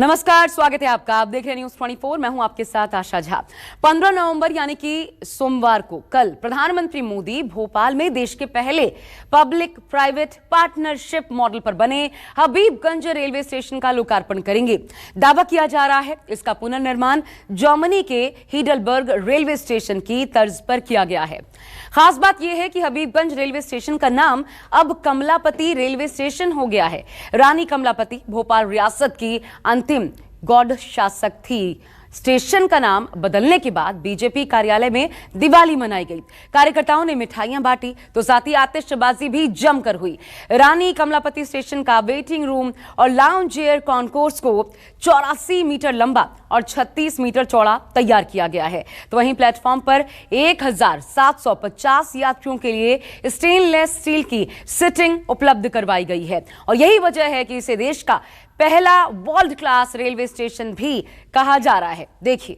नमस्कार, स्वागत है आपका। आप देख रहे हैं न्यूज़ 24। मैं हूं आपके साथ आशा झा। 15 नवंबर यानी कि सोमवार को कल प्रधानमंत्री मोदी भोपाल में देश के पहले पब्लिक प्राइवेट पार्टनरशिप मॉडल पर बने हबीबगंज रेलवे स्टेशन का लोकार्पण करेंगे। दावा किया जा रहा है इसका पुनर्निर्माण जर्मनी के हीडलबर्ग रेलवे स्टेशन की तर्ज पर किया गया है। खास बात यह है कि हबीबगंज रेलवे स्टेशन का नाम अब कमलापति रेलवे स्टेशन हो गया है। रानी कमलापति भोपाल रियासत की अंतिम गौड़ शासक थी। स्टेशन का नाम बदलने के बाद बीजेपी कार्यालय में दिवाली मनाई गई। कार्यकर्ताओं ने मिठाइयां बांटी तो साथ ही आतिशबाजी भी जमकर हुई। रानी कमलापति स्टेशन का वेटिंग रूम और लाउंज एयर कॉन्कोर्स को 84 मीटर लंबा और 36 मीटर चौड़ा तैयार किया गया है। तो वहीं प्लेटफॉर्म पर 1750 यात्रियों के लिए स्टेनलेस स्टील की सीटिंग उपलब्ध करवाई गई है और यही वजह है कि इसे देश का पहला वर्ल्ड क्लास रेलवे स्टेशन भी कहा जा रहा है। देखिए,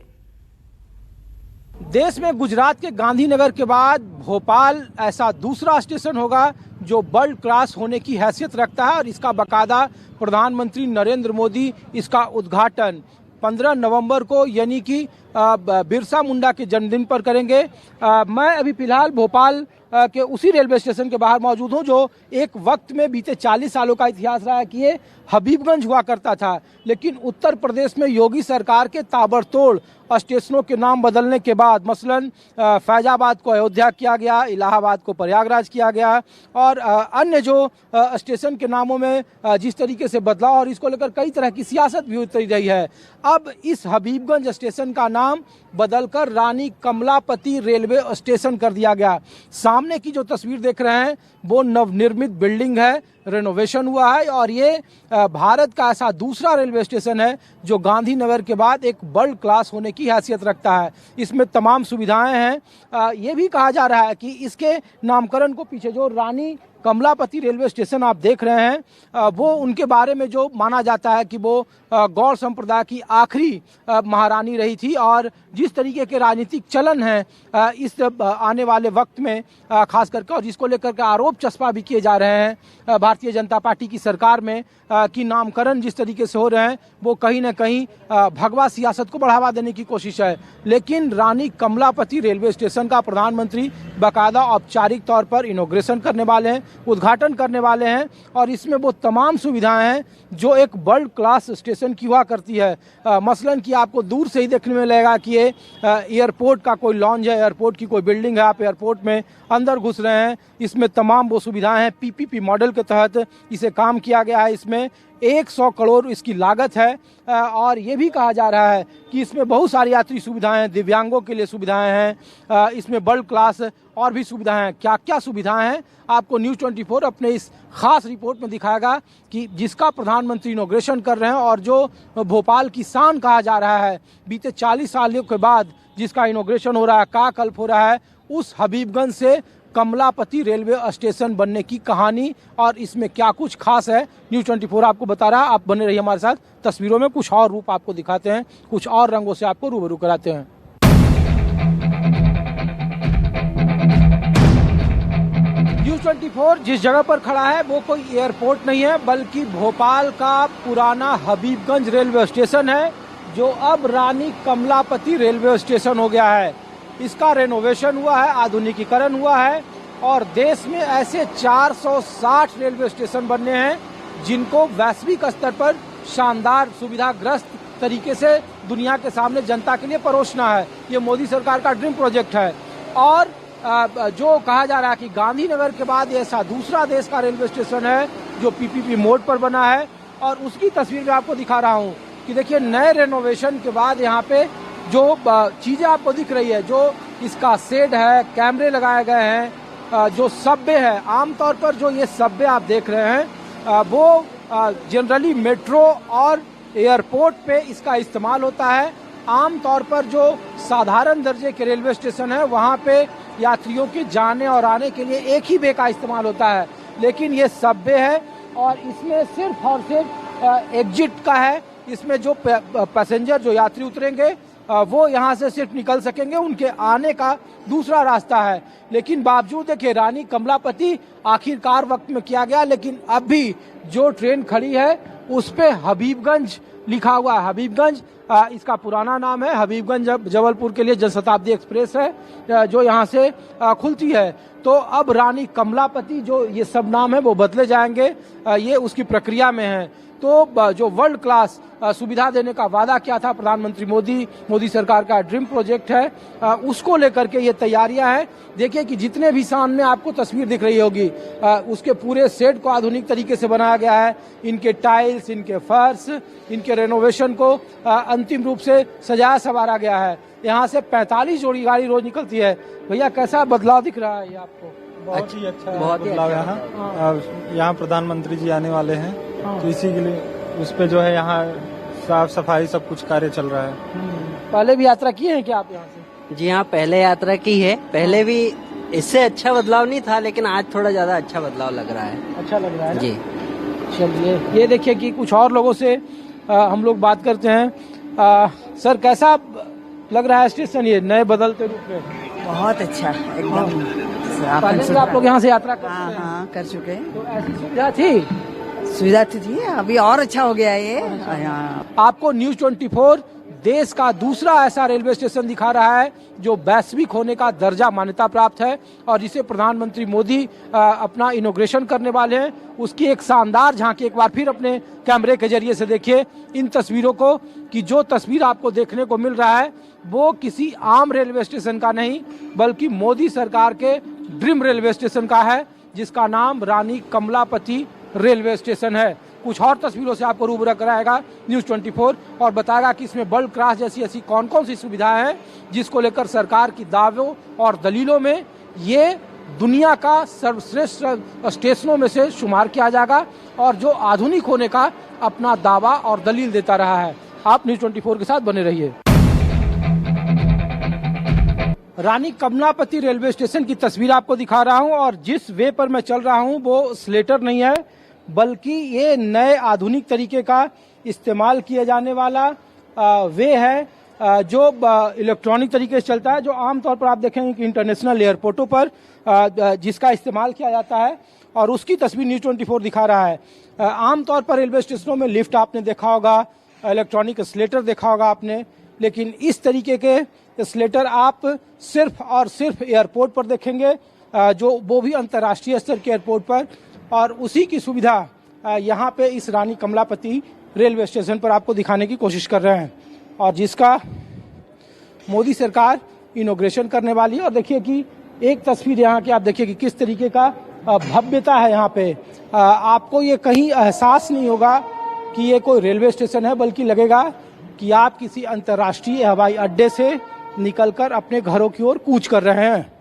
देश में गुजरात के गांधीनगर के बाद भोपाल ऐसा दूसरा स्टेशन होगा जो वर्ल्ड क्लास होने की हैसियत रखता है और इसका बाकायदा प्रधानमंत्री नरेंद्र मोदी इसका उद्घाटन 15 नवंबर को यानी कि बिरसा मुंडा के जन्मदिन पर करेंगे। मैं अभी फिलहाल भोपाल के उसी रेलवे स्टेशन के बाहर मौजूद हूं जो एक वक्त में बीते 40 सालों का इतिहास रहा है कि ये हबीबगंज हुआ करता था, लेकिन उत्तर प्रदेश में योगी सरकार के ताबड़तोड़ स्टेशनों के नाम बदलने के बाद मसलन फैजाबाद को अयोध्या किया गया, इलाहाबाद को प्रयागराज किया गया और अन्य जो स्टेशन के नामों में जिस तरीके से बदलाव और इसको लेकर कई तरह की सियासत भी होती रही है। अब इस हबीबगंज स्टेशन का नाम बदलकर रानी कमलापति रेलवे स्टेशन कर दिया गया। सामने की जो तस्वीर देख रहे हैं वो नवनिर्मित बिल्डिंग है, रेनोवेशन हुआ है और ये भारत का ऐसा दूसरा रेलवे स्टेशन है जो गांधीनगर के बाद एक वर्ल्ड क्लास होने की हैसियत रखता है। इसमें तमाम सुविधाएं हैं। ये भी कहा जा रहा है कि इसके नामकरण को पीछे जो रानी कमलापति रेलवे स्टेशन आप देख रहे हैं वो उनके बारे में जो माना जाता है कि वो गौड़ संप्रदाय की आखिरी महारानी रही थी और जिस तरीके के राजनीतिक चलन हैं इस आने वाले वक्त में खास करके और जिसको लेकर के आरोप चस्पा भी किए जा रहे हैं भारतीय जनता पार्टी की सरकार में कि नामकरण जिस तरीके से हो रहे हैं वो कहीं ना कहीं भगवा सियासत को बढ़ावा देने की कोशिश है। लेकिन रानी कमलापति रेलवे स्टेशन का प्रधानमंत्री बाकायदा औपचारिक तौर पर इनॉग्रेशन करने वाले हैं, उद्घाटन करने वाले हैं और इसमें वो तमाम सुविधाएं हैं जो एक वर्ल्ड क्लास स्टेशन की हुआ करती है। मसलन कि आपको दूर से ही देखने में लगेगा कि ये एयरपोर्ट का कोई लॉन्ज है, एयरपोर्ट की कोई बिल्डिंग है, आप एयरपोर्ट में अंदर घुस रहे हैं। इसमें तमाम वो सुविधाएं हैं। पीपीपी मॉडल के तहत इसे काम किया गया है। इसमें 100 करोड़ इसकी लागत है और ये भी कहा जा रहा है कि इसमें बहुत सारी यात्री सुविधाएं हैं, दिव्यांगों के लिए सुविधाएं हैं, इसमें वर्ल्ड क्लास और भी सुविधाएं हैं। क्या क्या सुविधाएं हैं आपको न्यूज़ 24 अपने इस खास रिपोर्ट में दिखाएगा कि जिसका प्रधानमंत्री इनॉग्रेशन कर रहे हैं और जो भोपाल की शान कहा जा रहा है बीते 40 सालों के बाद जिसका इनॉग्रेशन हो रहा है, कायाकल्प हो रहा है, उस हबीबगंज से कमलापति रेलवे स्टेशन बनने की कहानी और इसमें क्या कुछ खास है न्यूज़ 24 आपको बता रहा है। आप बने रहिए हमारे साथ। तस्वीरों में कुछ और रूप आपको दिखाते हैं, कुछ और रंगों से आपको रूबरू कराते हैं। न्यूज़ 24 जिस जगह पर खड़ा है वो कोई एयरपोर्ट नहीं है बल्कि भोपाल का पुराना हबीबगंज रेलवे स्टेशन है जो अब रानी कमलापति रेलवे स्टेशन हो गया है। इसका रेनोवेशन हुआ है, आधुनिकीकरण हुआ है और देश में ऐसे 460 रेलवे स्टेशन बनने हैं जिनको वैश्विक स्तर पर शानदार सुविधाग्रस्त तरीके से दुनिया के सामने जनता के लिए परोसना है। ये मोदी सरकार का ड्रीम प्रोजेक्ट है और जो कहा जा रहा है कि गांधीनगर के बाद ऐसा दूसरा देश का रेलवे स्टेशन है जो पीपीपी मोड पर बना है और उसकी तस्वीर में आपको दिखा रहा हूँ कि देखिए नए रेनोवेशन के बाद यहाँ पे जो चीजें आपको दिख रही है, जो इसका शेड है, कैमरे लगाए गए हैं, जो सबवे है, आमतौर पर जो ये सबवे आप देख रहे हैं वो जनरली मेट्रो और एयरपोर्ट पे इसका इस्तेमाल होता है। आमतौर पर जो साधारण दर्जे के रेलवे स्टेशन है वहाँ पे यात्रियों के जाने और आने के लिए एक ही वे का इस्तेमाल होता है, लेकिन ये सबवे है और इसमें सिर्फ और सिर्फ एग्जिट का है। इसमें जो पैसेंजर जो यात्री उतरेंगे वो यहाँ से सिर्फ निकल सकेंगे, उनके आने का दूसरा रास्ता है। लेकिन बावजूद देखिए रानी कमलापति आखिरकार वक्त में किया गया, लेकिन अब भी जो ट्रेन खड़ी है उस पे हबीबगंज लिखा हुआ है हबीबगंज। इसका पुराना नाम है हबीबगंज जबलपुर के लिए जनशताब्दी एक्सप्रेस है जो यहाँ से खुलती है। तो अब रानी कमलापति जो ये सब नाम है वो बदले जाएंगे, ये उसकी प्रक्रिया में है। तो जो वर्ल्ड क्लास सुविधा देने का वादा किया था प्रधानमंत्री मोदी सरकार का ड्रीम प्रोजेक्ट है, उसको लेकर के ये तैयारियां हैं। देखिए कि जितने भी सामने आपको तस्वीर दिख रही होगी उसके पूरे सेट को आधुनिक तरीके से बनाया गया है। इनके टाइल्स, इनके फर्श, इनके रेनोवेशन को अंतिम रूप से सजाया संवारा गया है। यहाँ से 45 जोड़ी गाड़ी रोज निकलती है। भैया कैसा बदलाव दिख रहा है ये आपको? बहुत ही अच्छा बदलाव यहाँ प्रधानमंत्री जी आने वाले हैं, तो इसी के लिए उस पे जो है यहाँ साफ सफाई सब कुछ कार्य चल रहा है। पहले भी यात्रा की है क्या आप यहाँ से? जी हाँ, पहले यात्रा की है। पहले भी इससे अच्छा बदलाव नहीं था, लेकिन आज थोड़ा ज्यादा अच्छा बदलाव लग रहा है। अच्छा लग रहा है जी। चलिए ये देखिए कि कुछ और लोगों से हम लोग बात करते हैं। सर कैसा लग रहा है स्टेशन ये नए बदलते रूप में? बहुत अच्छा एकदम। पहले भी आप लोग यहाँ से यात्रा करते हैं? हाँ कर चुके हैं। तो ऐसी सुविधा थी? सुविधा थी, अभी और अच्छा हो गया है ये। आपको न्यूज 24 देश का दूसरा ऐसा रेलवे स्टेशन दिखा रहा है जो वैश्विक होने का दर्जा मान्यता प्राप्त है और जिसे प्रधानमंत्री मोदी अपना इनॉग्रेशन करने वाले हैं। उसकी एक शानदार झांकी एक बार फिर अपने कैमरे के जरिए से देखिए इन तस्वीरों को, कि जो तस्वीर आपको देखने को मिल रहा है वो किसी आम रेलवे स्टेशन का नहीं बल्कि मोदी सरकार के ड्रीम रेलवे स्टेशन का है, जिसका नाम रानी कमलापति रेलवे स्टेशन है। कुछ और तस्वीरों से आपको रूबरू कराएगा न्यूज 24 और बताएगा कि इसमें वर्ल्ड क्लास जैसी ऐसी कौन कौन सी सुविधाएं हैं जिसको लेकर सरकार की दावों और दलीलों में ये दुनिया का सर्वश्रेष्ठ स्टेशनों में से शुमार किया जाएगा और जो आधुनिक होने का अपना दावा और दलील देता रहा है। आप न्यूज 24 के साथ बने रहिए। रानी कमलापति रेलवे स्टेशन की तस्वीर आपको दिखा रहा हूं और जिस वे पर मैं चल रहा हूं वो स्लेटर नहीं है बल्कि ये नए आधुनिक तरीके का इस्तेमाल किया जाने वाला वे है जो इलेक्ट्रॉनिक तरीके से चलता है, जो आमतौर पर आप देखेंगे कि इंटरनेशनल एयरपोर्टों पर जिसका इस्तेमाल किया जाता है और उसकी तस्वीर न्यूज 24 दिखा रहा है। आमतौर पर रेलवे स्टेशनों में लिफ्ट आपने देखा होगा, इलेक्ट्रॉनिक स्लेटर देखा होगा आपने, लेकिन इस तरीके के स्लेटर आप सिर्फ और सिर्फ एयरपोर्ट पर देखेंगे, जो वो भी अंतर्राष्ट्रीय स्तर के एयरपोर्ट पर, और उसी की सुविधा यहाँ पे इस रानी कमलापति रेलवे स्टेशन पर आपको दिखाने की कोशिश कर रहे हैं और जिसका मोदी सरकार इनॉग्रेशन करने वाली है। और देखिए कि एक तस्वीर यहाँ की आप देखिए कि किस तरीके का भव्यता है यहाँ पे। आपको ये कहीं एहसास नहीं होगा कि ये कोई रेलवे स्टेशन है, बल्कि लगेगा कि आप किसी अंतर्राष्ट्रीय हवाई अड्डे से निकलकर अपने घरों की ओर कूच कर रहे हैं।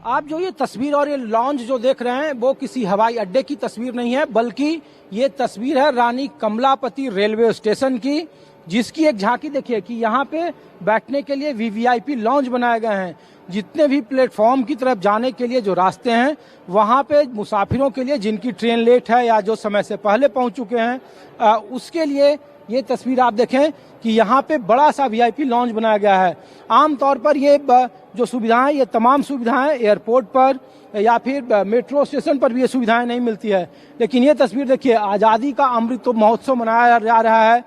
आप जो ये तस्वीर और ये लॉन्च जो देख रहे हैं वो किसी हवाई अड्डे की तस्वीर नहीं है, बल्कि ये तस्वीर है रानी कमलापति रेलवे स्टेशन की, जिसकी एक झांकी देखिए कि यहाँ पे बैठने के लिए वीवीआईपी लॉन्च बनाए गए हैं। जितने भी प्लेटफॉर्म की तरफ जाने के लिए जो रास्ते हैं वहाँ पे मुसाफिरों के लिए जिनकी ट्रेन लेट है या जो समय से पहले पहुँच चुके हैं उसके लिए ये तस्वीर आप देखें कि यहाँ पे बड़ा सा वीआईपी लॉन्च बनाया गया है। आमतौर पर ये जो सुविधाएं, ये तमाम सुविधाएं एयरपोर्ट पर या फिर मेट्रो स्टेशन पर भी ये सुविधाएं नहीं मिलती है, लेकिन ये तस्वीर देखिए आज़ादी का अमृत महोत्सव मनाया जा रहा है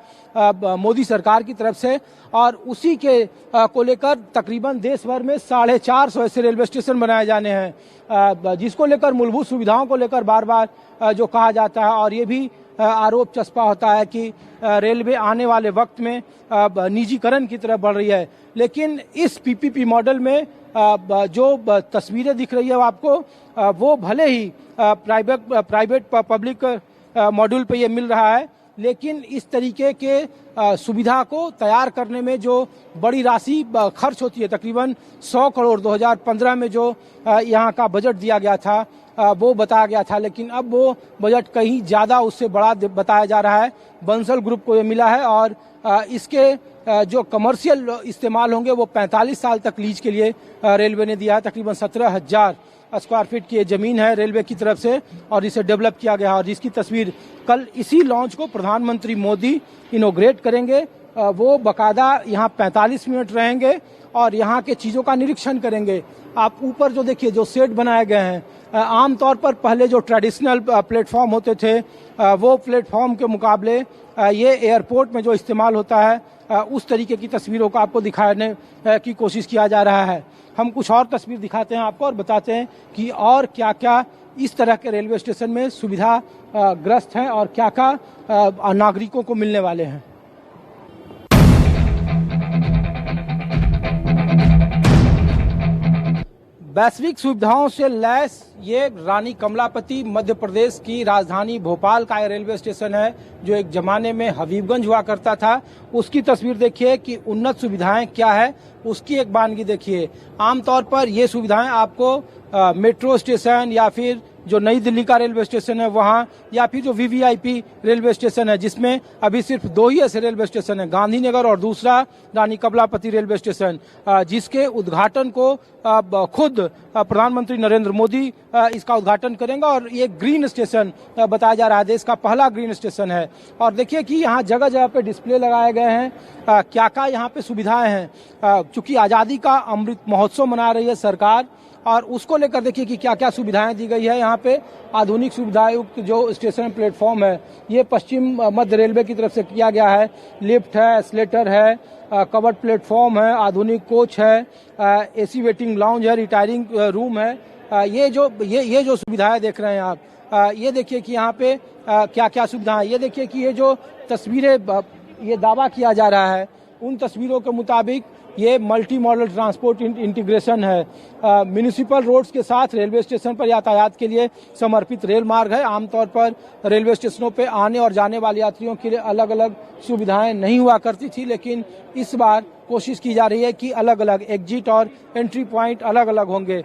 मोदी सरकार की तरफ से और उसी के को लेकर तकरीबन देश भर में 450 ऐसे रेलवे स्टेशन बनाए जाने हैं, जिसको लेकर मूलभूत सुविधाओं को लेकर बार बार जो कहा जाता है और ये भी आरोप चस्पा होता है कि रेलवे आने वाले वक्त में निजीकरण की तरफ बढ़ रही है। लेकिन इस पीपीपी मॉडल में जो तस्वीरें दिख रही है आपको, वो भले ही प्राइवेट पब्लिक मॉड्यूल पे ये मिल रहा है, लेकिन इस तरीके के सुविधा को तैयार करने में जो बड़ी राशि खर्च होती है, तकरीबन 100 करोड़ 2015 में जो यहाँ का बजट दिया गया था वो बताया गया था, लेकिन अब वो बजट कहीं ज़्यादा उससे बड़ा बताया जा रहा है। बंसल ग्रुप को ये मिला है और इसके जो कमर्शियल इस्तेमाल होंगे वो 45 साल तक लीज के लिए रेलवे ने दिया है। तकरीबन 17,000 स्क्वायर फीट की ज़मीन है रेलवे की तरफ से और इसे डेवलप किया गया और जिसकी तस्वीर कल इसी लॉन्च को प्रधानमंत्री मोदी इनॉग्रेट करेंगे। वो बाकायदा यहाँ 45 मिनट रहेंगे और यहाँ के चीज़ों का निरीक्षण करेंगे। आप ऊपर जो देखिए जो सेट बनाए गए हैं आमतौर पर पहले जो ट्रेडिशनल प्लेटफॉर्म होते थे वो प्लेटफॉर्म के मुकाबले ये एयरपोर्ट में जो इस्तेमाल होता है उस तरीके की तस्वीरों को आपको दिखाने की कोशिश किया जा रहा है। हम कुछ और तस्वीर दिखाते हैं आपको और बताते हैं कि और क्या क्या इस तरह के रेलवे स्टेशन में सुविधा ग्रस्त हैं और क्या क्या नागरिकों को मिलने वाले हैं। वैश्विक सुविधाओं से लैस ये रानी कमलापति मध्य प्रदेश की राजधानी भोपाल का रेलवे स्टेशन है जो एक जमाने में हबीबगंज हुआ करता था। उसकी तस्वीर देखिए कि उन्नत सुविधाएं क्या है, उसकी एक बानगी देखिए। आमतौर पर ये सुविधाएं आपको मेट्रो स्टेशन या फिर जो नई दिल्ली का रेलवे स्टेशन है वहाँ या फिर जो वीवीआईपी रेलवे स्टेशन है जिसमें अभी सिर्फ 2 ही ऐसे रेलवे स्टेशन है, गांधीनगर और दूसरा रानी कमलापति रेलवे स्टेशन, जिसके उद्घाटन को खुद प्रधानमंत्री नरेंद्र मोदी इसका उद्घाटन करेंगे और ये ग्रीन स्टेशन बताया जा रहा है, देश का पहला ग्रीन स्टेशन है। और देखिए कि यहाँ जगह जगह पे डिस्प्ले लगाए गए हैं, क्या क्या यहाँ पे सुविधाएं हैं। चूंकि आज़ादी का अमृत महोत्सव मना रही है सरकार और उसको लेकर देखिए कि क्या क्या सुविधाएं दी गई है। यहाँ पे आधुनिक सुविधाएं युक्त जो स्टेशन प्लेटफॉर्म है ये पश्चिम मध्य रेलवे की तरफ से किया गया है। लिफ्ट है, एस्केलेटर है, कवर्ड प्लेटफॉर्म है, आधुनिक कोच है, एसी वेटिंग लाउंज है, रिटायरिंग रूम है। ये जो सुविधाएं देख रहे हैं आप, ये देखिए कि यहाँ पे क्या क्या सुविधाएं। ये देखिए कि ये जो तस्वीरें ये दावा किया जा रहा है उन तस्वीरों के मुताबिक ये मल्टी मॉडल ट्रांसपोर्ट इंटीग्रेशन है। म्यूनिसिपल रोड्स के साथ रेलवे स्टेशन पर यातायात के लिए समर्पित रेल मार्ग है। आमतौर पर रेलवे स्टेशनों पे आने और जाने वाले यात्रियों के लिए अलग अलग सुविधाएं नहीं हुआ करती थी, लेकिन इस बार कोशिश की जा रही है कि अलग अलग एग्जिट और एंट्री पॉइंट अलग अलग होंगे।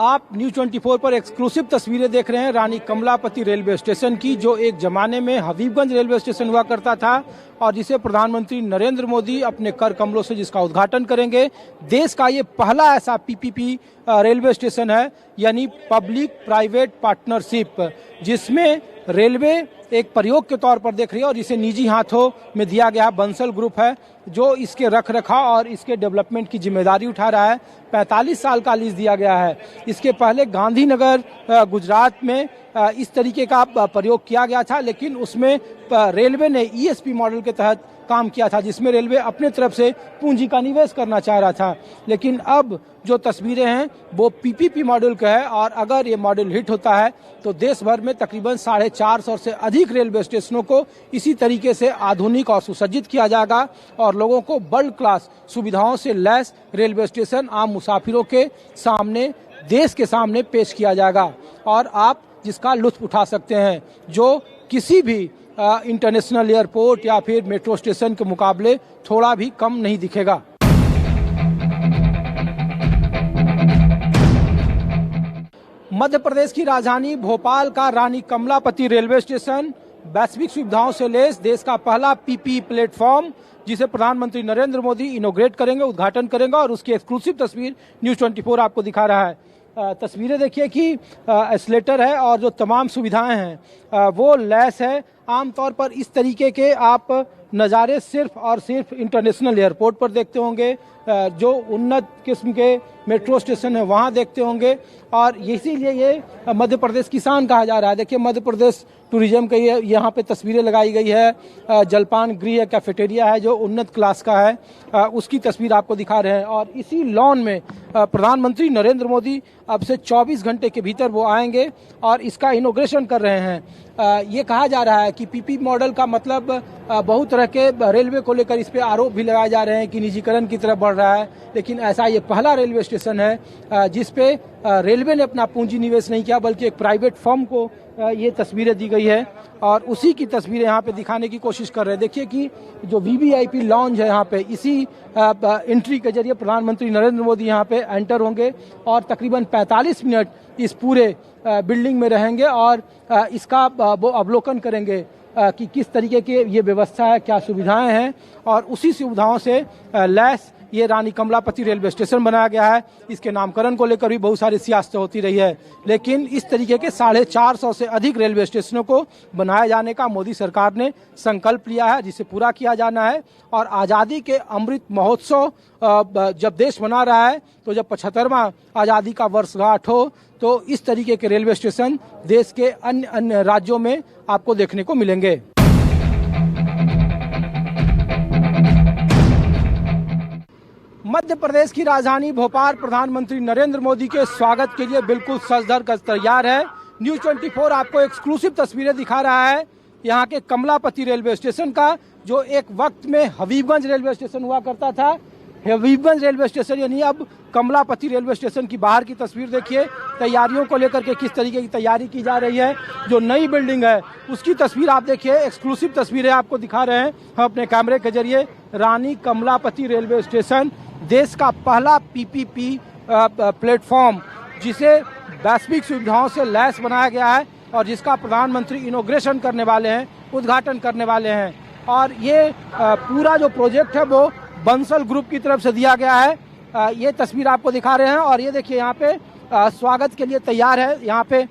आप न्यूज 24 पर एक्सक्लूसिव तस्वीरें देख रहे हैं रानी कमलापति रेलवे स्टेशन की, जो एक जमाने में हबीबगंज रेलवे स्टेशन हुआ करता था और जिसे प्रधानमंत्री नरेंद्र मोदी अपने कर कमलों से जिसका उद्घाटन करेंगे। देश का ये पहला ऐसा पीपीपी रेलवे स्टेशन है, यानी पब्लिक प्राइवेट पार्टनरशिप, जिसमें रेलवे एक प्रयोग के तौर पर देख रही है और इसे निजी हाथों में दिया गया बंसल ग्रुप है जो इसके रख रखाव और इसके डेवलपमेंट की जिम्मेदारी उठा रहा है। 45 साल का लीज दिया गया है। इसके पहले गांधीनगर गुजरात में इस तरीके का प्रयोग किया गया था, लेकिन उसमें रेलवे ने ईएसपी मॉडल के तहत काम किया था जिसमें रेलवे अपने तरफ से पूंजी का निवेश करना चाह रहा था। लेकिन अब जो तस्वीरें हैं वो पीपीपी मॉडल का है और अगर ये मॉडल हिट होता है तो देश भर में तकरीबन 450 से अधिक रेलवे स्टेशनों को इसी तरीके से आधुनिक और सुसज्जित किया जाएगा और लोगों को वर्ल्ड क्लास सुविधाओं से लैस रेलवे स्टेशन आम मुसाफिरों के सामने, देश के सामने पेश किया जाएगा और आप जिसका लुत्फ उठा सकते हैं, जो किसी भी इंटरनेशनल एयरपोर्ट या फिर मेट्रो स्टेशन के मुकाबले थोड़ा भी कम नहीं दिखेगा। मध्य प्रदेश की राजधानी भोपाल का रानी कमलापति रेलवे स्टेशन वैश्विक सुविधाओं से लैस देश का पहला पीपी प्लेटफॉर्म, जिसे प्रधानमंत्री नरेंद्र मोदी इनॉग्रेट करेंगे, उद्घाटन करेंगे और उसकी एक्सक्लूसिव तस्वीर न्यूज 24 आपको दिखा रहा है। तस्वीरें देखिए कि एस्केलेटर है और जो तमाम सुविधाएं हैं वो लैस है। आमतौर पर इस तरीके के आप नज़ारे सिर्फ और सिर्फ इंटरनेशनल एयरपोर्ट पर देखते होंगे, जो उन्नत किस्म के मेट्रो स्टेशन है वहाँ देखते होंगे और इसीलिए ये मध्य प्रदेश की शान कहा जा रहा है। देखिए मध्य प्रदेश टूरिज्म का ये यहाँ पे तस्वीरें लगाई गई है। जलपान गृह कैफेटेरिया है जो उन्नत क्लास का है, उसकी तस्वीर आपको दिखा रहे हैं और इसी लॉन में प्रधानमंत्री नरेंद्र मोदी अब से 24 घंटे के भीतर वो आएंगे और इसका इनॉग्रेशन कर रहे हैं। ये कहा जा रहा है कि पीपी मॉडल का मतलब बहुत तरह के रेलवे को लेकर इस पे आरोप भी लगाए जा रहे हैं कि निजीकरण की तरफ बढ़ रहा है, लेकिन ऐसा ये पहला रेलवे स्टेशन है जिस पे रेलवे ने अपना पूंजी निवेश नहीं किया बल्कि एक प्राइवेट फर्म को ये तस्वीरें दी गई है और उसी की तस्वीरें यहाँ पे दिखाने की कोशिश कर रहे हैं। देखिए कि जो वीवीआईपी लॉन्ज है यहाँ पे, इसी एंट्री के जरिए प्रधानमंत्री नरेंद्र मोदी यहाँ पे एंटर होंगे और तकरीबन 45 मिनट इस पूरे बिल्डिंग में रहेंगे और इसका वो अवलोकन करेंगे कि किस तरीके की ये व्यवस्था है, क्या सुविधाएं हैं और उसी सुविधाओं से लैस ये रानी कमलापति रेलवे स्टेशन बनाया गया है। इसके नामकरण को लेकर भी बहुत सारी सियासत होती रही है, लेकिन इस तरीके के 450 से अधिक रेलवे स्टेशनों को बनाए जाने का मोदी सरकार ने संकल्प लिया है, जिसे पूरा किया जाना है। और आज़ादी के अमृत महोत्सव जब देश मना रहा है, तो जब 75वां आज़ादी का वर्षगांठ हो, तो इस तरीके के रेलवे स्टेशन देश के अन्य राज्यों में आपको देखने को मिलेंगे। मध्य प्रदेश की राजधानी भोपाल प्रधानमंत्री नरेंद्र मोदी के स्वागत के लिए बिल्कुल सज धज कर तैयार है। न्यूज़ 24 आपको एक्सक्लूसिव तस्वीरें दिखा रहा है यहाँ के कमलापति रेलवे स्टेशन का, जो एक वक्त में हबीबगंज रेलवे स्टेशन हुआ करता था। हबीबगंज रेलवे स्टेशन यानी अब कमलापति रेलवे स्टेशन की बाहर की तस्वीर देखिए, तैयारियों को लेकर के किस तरीके की तैयारी की जा रही है। जो नई बिल्डिंग है उसकी तस्वीर आप देखिए, एक्सक्लूसिव तस्वीरें आपको दिखा रहे हैं हम अपने कैमरे के जरिए। रानी कमलापति रेलवे स्टेशन देश का पहला पीपीपी प्लेटफॉर्म, जिसे वैश्विक सुविधाओं से लैस बनाया गया है और जिसका प्रधानमंत्री इनॉग्रेशन करने वाले हैं, उद्घाटन करने वाले हैं। और ये पूरा जो प्रोजेक्ट है वो बंसल ग्रुप की तरफ से दिया गया है। ये तस्वीर आपको दिखा रहे हैं और ये देखिए यहाँ पे स्वागत के लिए तैयार है। यहाँ पे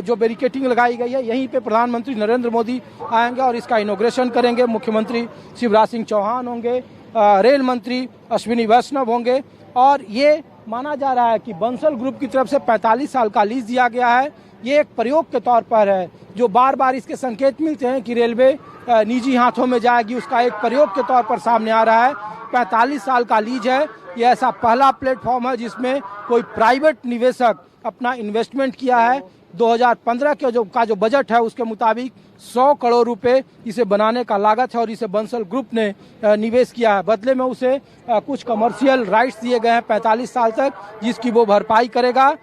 जो बैरिकेटिंग लगाई गई है, यहीं पे प्रधानमंत्री नरेंद्र मोदी आएंगे और इसका इनॉग्रेशन करेंगे। मुख्यमंत्री शिवराज सिंह चौहान होंगे, रेल मंत्री अश्विनी वैष्णव होंगे। और ये माना जा रहा है कि बंसल ग्रुप की तरफ से 45 साल का लीज दिया गया है। ये एक प्रयोग के तौर पर है, जो बार बार इसके संकेत मिलते हैं कि रेलवे निजी हाथों में जाएगी, उसका एक प्रयोग के तौर पर सामने आ रहा है। 45 साल का लीज है। ये ऐसा पहला प्लेटफॉर्म है जिसमें कोई प्राइवेट निवेशक अपना इन्वेस्टमेंट किया है। 2015 के जो बजट है उसके मुताबिक 100 करोड़ रुपए इसे बनाने का लागत है और इसे बंसल ग्रुप ने निवेश किया है। बदले में उसे कुछ कमर्शियल राइट्स दिए गए हैं 45 साल तक, जिसकी वो भरपाई करेगा।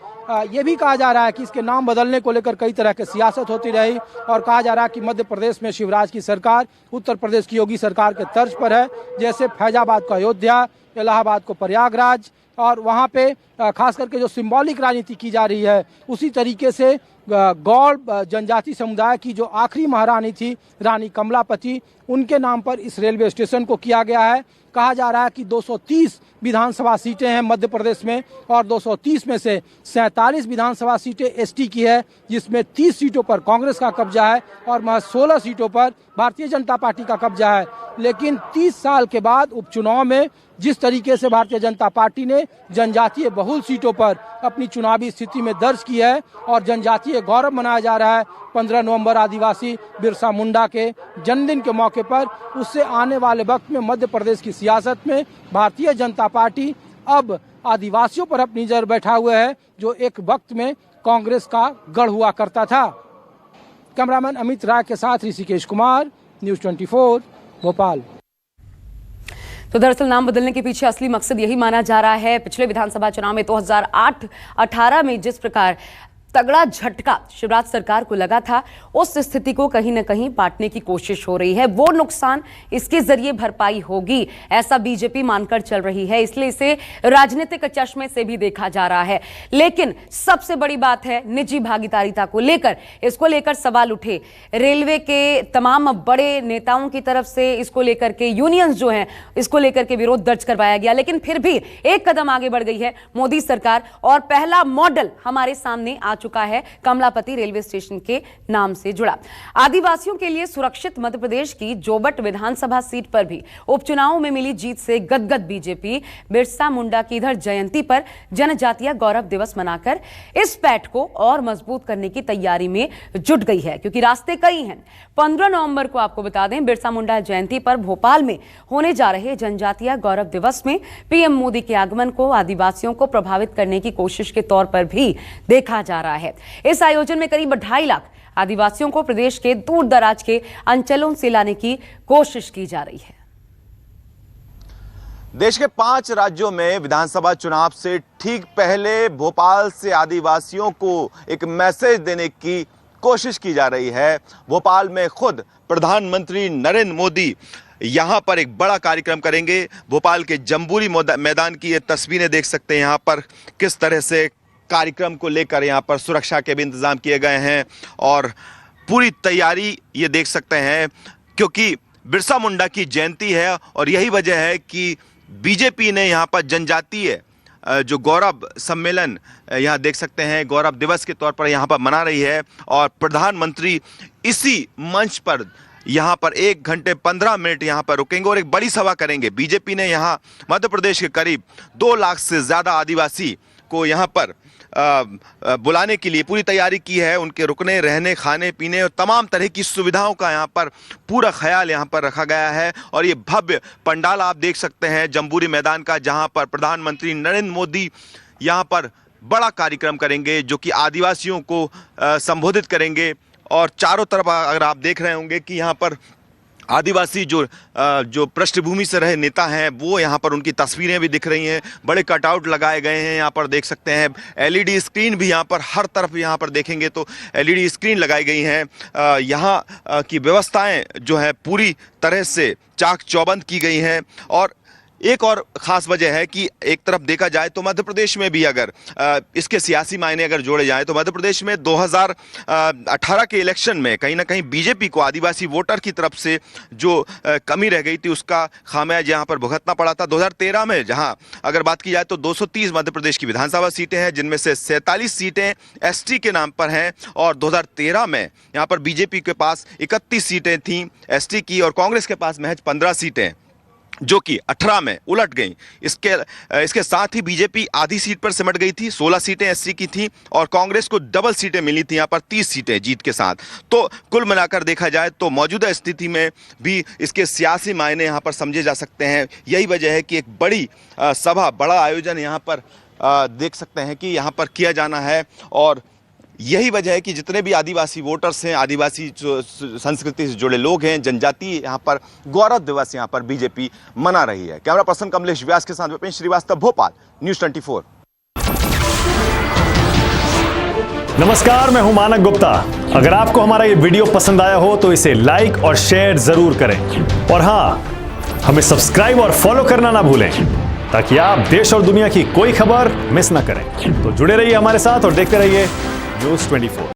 ये भी कहा जा रहा है कि इसके नाम बदलने को लेकर कई तरह की सियासत होती रही और कहा जा रहा है कि मध्य प्रदेश में शिवराज की सरकार उत्तर प्रदेश की योगी सरकार के तर्ज पर है। जैसे फैजाबाद को अयोध्या, इलाहाबाद को प्रयागराज, और वहाँ पे खास करके जो सिंबॉलिक राजनीति की जा रही है, उसी तरीके से गौड़ जनजाति समुदाय की जो आखिरी महारानी थी रानी कमलापति, उनके नाम पर इस रेलवे स्टेशन को किया गया है। कहा जा रहा है कि 230 विधानसभा सीटें हैं मध्य प्रदेश में और 230 में से 47 विधानसभा सीटें एसटी की है, जिसमें 30 सीटों पर कांग्रेस का कब्जा है और महज 16 सीटों पर भारतीय जनता पार्टी का कब्जा है। लेकिन 30 साल के बाद उपचुनाव में जिस तरीके से भारतीय जनता पार्टी ने जनजातीय बहुल सीटों पर अपनी चुनावी स्थिति में दर्ज की है और जनजातीय गौरव मनाया जा रहा है 15 नवंबर आदिवासी बिरसा मुंडा के जन्मदिन के मौके पर, उससे आने वाले वक्त में मध्य प्रदेश की सियासत में भारतीय जनता पार्टी अब आदिवासियों पर अपनी नजर बैठा हुआ है, जो एक वक्त में कांग्रेस का गढ़ हुआ करता था। कैमरामैन अमित राय के साथ ऋषिकेश कुमार, न्यूज़ 24 भोपाल। तो दरअसल नाम बदलने के पीछे असली मकसद यही माना जा रहा है। पिछले विधानसभा चुनाव में 2008-18 में जिस प्रकार तगड़ा झटका शिवराज सरकार को लगा था, उस स्थिति को कहीं न कहीं बांटने की कोशिश हो रही है। वो नुकसान इसके जरिए भरपाई होगी, ऐसा बीजेपी मानकर चल रही है, इसलिए इसे राजनीतिक चश्मे से भी देखा जा रहा है। लेकिन सबसे बड़ी बात है निजी भागीदारिता को लेकर, इसको लेकर सवाल उठे। रेलवे के तमाम बड़े नेताओं की तरफ से इसको लेकर के यूनियंस जो हैं, इसको लेकर के विरोध दर्ज करवाया गया। लेकिन फिर भी एक कदम आगे बढ़ गई है मोदी सरकार और पहला मॉडल हमारे सामने आ चुका है कमलापति रेलवे स्टेशन के नाम से जुड़ा। आदिवासियों के लिए सुरक्षित मध्य प्रदेश की जोबट विधानसभा सीट पर भी उपचुनाव में मिली जीत से गदगद बीजेपी बिरसा मुंडा की इधर जयंती पर जनजातीय गौरव दिवस मनाकर इस पैठ को और मजबूत करने की तैयारी में जुट गई है, क्योंकि रास्ते कई हैं। 15 नवंबर को आपको बता दें, बिरसा मुंडा जयंती पर भोपाल में होने जा रहे जनजातीय गौरव दिवस में पीएम मोदी के आगमन को आदिवासियों को प्रभावित करने की कोशिश के तौर पर भी देखा जा रहा है। इस आयोजन में करीब 2.5 लाख आदिवासियों को प्रदेश के दूर दराज के अंचलों से लाने की कोशिश की जा रही है। देश के 5 राज्यों में विधानसभा चुनाव से ठीक पहले भोपाल से आदिवासियों को एक मैसेज देने की कोशिश की जा रही है। भोपाल में खुद प्रधानमंत्री नरेंद्र मोदी यहां पर एक बड़ा कार्यक्रम करेंगे। भोपाल के जम्बूरी मैदान की ये तस्वीरें देख सकते हैं, यहां पर किस तरह से कार्यक्रम को लेकर यहां पर सुरक्षा के भी इंतजाम किए गए हैं और पूरी तैयारी ये देख सकते हैं, क्योंकि बिरसा मुंडा की जयंती है और यही वजह है कि बीजेपी ने यहाँ पर जनजातीय जो गौरव सम्मेलन यहाँ देख सकते हैं, गौरव दिवस के तौर पर यहाँ पर मना रही है और प्रधानमंत्री इसी मंच पर यहाँ पर 1 घंटे 15 मिनट यहाँ पर रुकेंगे और एक बड़ी सभा करेंगे। बीजेपी ने यहाँ मध्य प्रदेश के करीब 2 लाख से ज़्यादा आदिवासी को यहाँ पर बुलाने के लिए पूरी तैयारी की है। उनके रुकने, रहने, खाने पीने और तमाम तरह की सुविधाओं का यहाँ पर पूरा ख्याल यहाँ पर रखा गया है। और ये भव्य पंडाल आप देख सकते हैं जम्बूरी मैदान का, जहाँ पर प्रधानमंत्री नरेंद्र मोदी यहाँ पर बड़ा कार्यक्रम करेंगे जो कि आदिवासियों को संबोधित करेंगे। और चारों तरफ अगर आप देख रहे होंगे कि यहाँ पर आदिवासी जो पृष्ठभूमि से रहे नेता हैं वो यहाँ पर उनकी तस्वीरें भी दिख रही हैं, बड़े कटआउट लगाए गए हैं। यहाँ पर देख सकते हैं एलईडी स्क्रीन भी यहाँ पर हर तरफ यहाँ पर देखेंगे तो एलईडी स्क्रीन लगाई गई हैं। यहाँ की व्यवस्थाएं जो है पूरी तरह से चाक चौबंद की गई हैं। और एक और ख़ास वजह है कि एक तरफ देखा जाए तो मध्य प्रदेश में भी अगर इसके सियासी मायने अगर जोड़े जाएं तो मध्य प्रदेश में 2018 के इलेक्शन में कहीं ना कहीं बीजेपी को आदिवासी वोटर की तरफ से जो कमी रह गई थी उसका खामियाजा यहाँ पर भुगतना पड़ा था। 2013 में जहाँ अगर बात की जाए तो 230 मध्य प्रदेश की विधानसभा सीटें हैं जिनमें से 47 सीटें एसटी के नाम पर हैं और 2013 में यहाँ पर बीजेपी के पास 31 सीटें थीं एसटी की और कांग्रेस के पास महज 15 सीटें जो कि 18 में उलट गई। इसके साथ ही बीजेपी आधी सीट पर सिमट गई थी, 16 सीटें एससी की थी और कांग्रेस को डबल सीटें मिली थी यहाँ पर 30 सीटें जीत के साथ। तो कुल मिलाकर देखा जाए तो मौजूदा स्थिति में भी इसके सियासी मायने यहाँ पर समझे जा सकते हैं। यही वजह है कि एक बड़ी सभा, बड़ा आयोजन यहाँ पर देख सकते हैं कि यहाँ पर किया जाना है। और यही वजह है कि जितने भी आदिवासी वोटर्स हैं, आदिवासी जो संस्कृति से जुड़े लोग हैं, जनजाति, यहाँ पर गौरव दिवस यहाँ पर बीजेपी मना रही है। कैमरा पर्सन कमलेश व्यास के साथ विपिन श्रीवास्तव, भोपाल, न्यूज़ 24। नमस्कार, मैं हूं मानक गुप्ता। अगर आपको हमारा ये वीडियो पसंद आया हो तो इसे लाइक और शेयर जरूर करें और हाँ, हमें सब्सक्राइब और फॉलो करना ना भूलें ताकि आप देश और दुनिया की कोई खबर मिस ना करें। तो जुड़े रहिए हमारे साथ और देखते रहिए न्यूज़ 24।